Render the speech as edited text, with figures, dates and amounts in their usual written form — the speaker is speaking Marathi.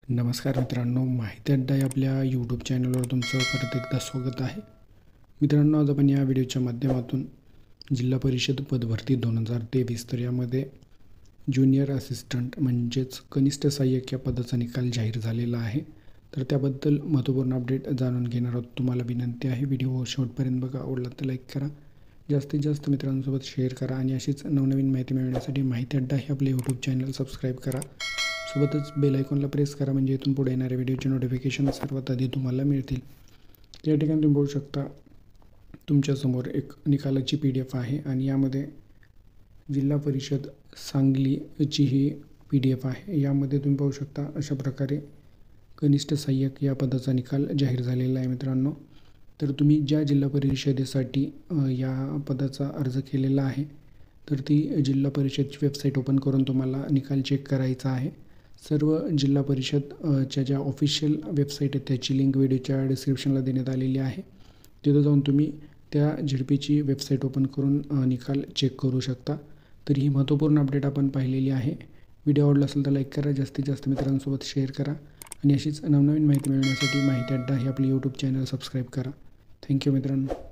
नमस्कार मित्रांनो, माहिती अड्डा या आपल्या यूट्यूब चॅनलवर तुमचं परत एकदा स्वागत आहे. मित्रांनो, आज आपण या व्हिडिओच्या माध्यमातून जिल्हा परिषद पदभरती 2023 तर यामध्ये ज्युनियर असिस्टंट म्हणजेच कनिष्ठ सहाय्यक या पदाचा निकाल जाहीर झालेला आहे. तर त्याबद्दल महत्त्वपूर्ण अपडेट जाणून घेणार आहोत. तुम्हाला विनंती आहे, व्हिडिओ शेवटपर्यंत बघा. आवडला तर लाईक करा, जास्तीत जास्त मित्रांसोबत शेअर करा आणि अशीच नवनवीन माहिती मिळवण्यासाठी माहिती अड्डा हे आपले यूट्यूब चॅनल सबस्क्राईब करा. सोबतच बेल आयकॉनला प्रेस करा, म्हणजे इथून पुढे येणाऱ्या व्हिडिओचे नोटिफिकेशन सर्वात आधी तुम्हाला मिळतील. या ठिकाणी तुम्ही बघू शकता, तुमच्यासमोर एक निकालाची PDF आहे आणि यामध्ये जिल्हा परिषद सांगलीची ही PDF आहे. यामध्ये तुम्ही पाहू शकता अशा प्रकारे कनिष्ठ सहाय्यक या पदाचा निकाल जाहीर झालेला आहे. मित्रांनो, तर तुम्ही ज्या जिल्हा परिषदेसाठी या पदाचा अर्ज केलेला आहे, तर ती जिल्हा परिषदची वेबसाईट ओपन करून तुम्हाला निकाल चेक करायचा आहे. सर्व जिल्हा परिषद च्या ज्या ऑफिशियल वेबसाईट आहेत त्याची लिंक व्हिडिओच्या डिस्क्रिप्शनला देण्यात आलेली आहे. तिथं जाऊन तुम्ही त्या झेडपीची वेबसाईट ओपन करून निकाल चेक करू शकता. तर ही महत्त्वपूर्ण अपडेट आपण पाहिलेली आहे. व्हिडिओ आवडला असेल तर लाईक करा, जास्तीत जास्त मित्रांसोबत शेअर करा आणि अशीच नवनवीन माहिती मिळवण्यासाठी माहिती अड्डा हे आपले यूट्यूब चॅनल सबस्क्राईब करा. थँक्यू मित्रांनो.